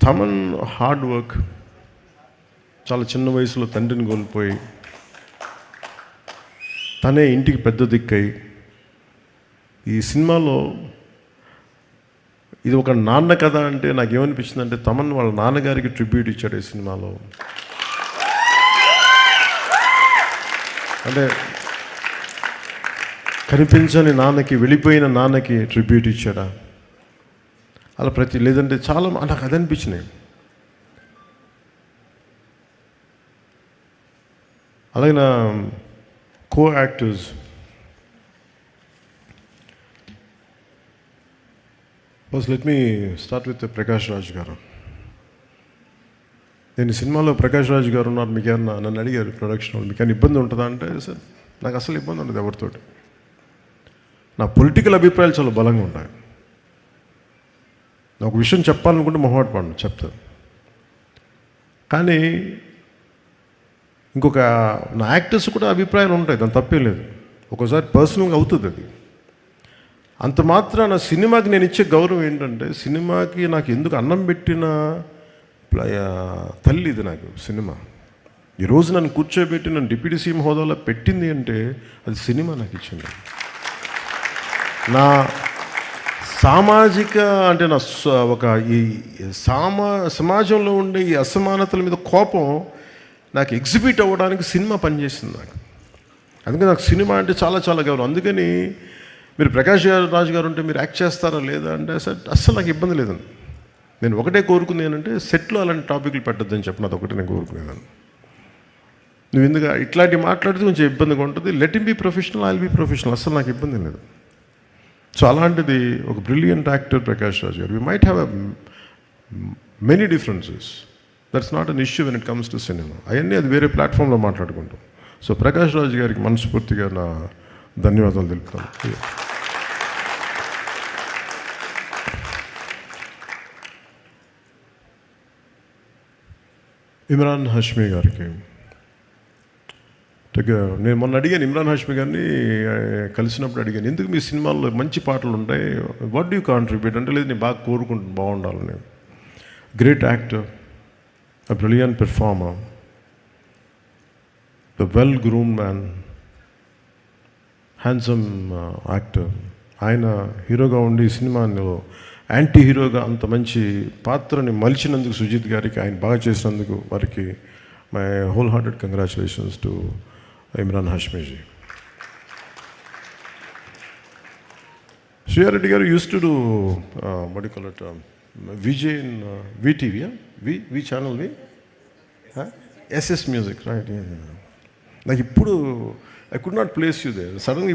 Thaman hard work, చాలా చిన్న వయసులో తండ్రిని కోల్పోయి తనే ఇంటికి పెద్ద దిక్కై ఈ సినిమాలో ఇది ఒక నాన్న కథ అంటే నాకేమనిపించింది అంటే తమన్ వాళ్ళ నాన్నగారికి ట్రిబ్యూట్ ఇచ్చాడు ఈ సినిమాలో. అంటే కనిపించని నాన్నకి, వెళ్ళిపోయిన నాన్నకి ట్రిబ్యూట్ ఇచ్చాడా అలా లేదంటే చాలా నాకు అది అనిపించినాయి. అలాగే నా co actors first let me start with Prakash Raj గారు. నేను ఈ సినిమాలో ప్రకాష్ రాజ్ గారు ఉన్నారు, మీకు ఏమన్నా నన్ను అడిగారు ప్రొడక్షన్ వాళ్ళు మీకు ఏమైనా ఇబ్బంది ఉంటుందా అంటే సార్ నాకు అసలు ఇబ్బంది ఉండదు ఎవరితోటి. నా పొలిటికల్ అభిప్రాయాలు చాలా బలంగా ఉంటాయి. నాకు విషయం చెప్పాలనుకుంటే మొహమాట పడను, చెప్తాను. కానీ ఇంకొక నా యాక్టర్స్ కూడా అభిప్రాయాలు ఉంటాయి, దాని తప్పేం లేదు. ఒక్కోసారి పర్సనల్గా అవుతుంది అది. అంత మాత్రాన సినిమాకి నేను ఇచ్చే గౌరవం ఏంటంటే, సినిమాకి నాకు ఎందుకు అన్నం పెట్టిన తల్లి ఇది నాకు సినిమా. ఈరోజు నన్ను కూర్చోబెట్టి నన్ను డిప్యూటీ సీఎం హోదాలో పెట్టింది అంటే అది సినిమా నాకు ఇచ్చింది. నా సామాజిక అంటే నా ఒక ఈ సమాజంలో ఉండే ఈ అసమానతల మీద కోపం నాకు ఎగ్జిబిట్ అవ్వడానికి సినిమా పనిచేసింది నాకు. అందుకని నాకు సినిమా అంటే చాలా చాలా గౌరవం. అందుకని మీరు ప్రకాష్ రాజ్ గారు ఉంటే మీరు యాక్ట్ చేస్తారా లేదా అంటే సార్ అస్సలు నాకు ఇబ్బంది లేదండి. నేను ఒకటే కోరుకుంది ఏంటంటే సెట్లో అలాంటి టాపిక్లు పెట్టద్దని చెప్పిన అది ఒకటే నేను కోరుకునేదాన్ని. నువ్వు ఎందుకు ఇట్లాంటి మాట్లాడితే కొంచెం ఇబ్బందిగా ఉంటుంది. Let him be professional, I will be professional, అస్సలు నాకు ఇబ్బంది లేదు. సో అలాంటిది ఒక బ్రిలియంట్ యాక్టర్ ప్రకాష్ రాజ్ గారు. We might have many differences, that's not an issue when it comes to cinema. అవన్నీ అది వేరే ప్లాట్ఫామ్లో మాట్లాడుకుంటాం. సో ప్రకాష్ రాజ్ గారికి మనస్ఫూర్తిగా నా ధన్యవాదాలు తెలుపుతాను. ఇమ్రాన్ హాష్మీ గారికి నేను మొన్న అడిగాను, ఇమ్రాన్ హాష్మీ గారిని కలిసినప్పుడు అడిగాను, ఎందుకు మీ సినిమాల్లో మంచి పాటలు ఉంటాయి, వాట్ డూ యూ కాంట్రిబ్యూట్ అంటే, లేదు నేను బాగా కోరుకుంటాను బాగుండాలని. Great actor, a brilliant performer, the well groom man, handsome actor. ఆయన హీరోగా ఉండి సినిమాలో యాంటీ హీరోగా అంత మంచి పాత్రని మలిచినందుకు సుజిత్ గారికి, ఆయన బాగా చేసినందుకు వారికి my whole hearted congratulations to Imran హాష్మీజీ. శ్రీయారెడ్డి గారు used to do what you call it VJ in VTV, V channel, SS music, right. నాకు ఇప్పుడు I could not place you there. సడన్గా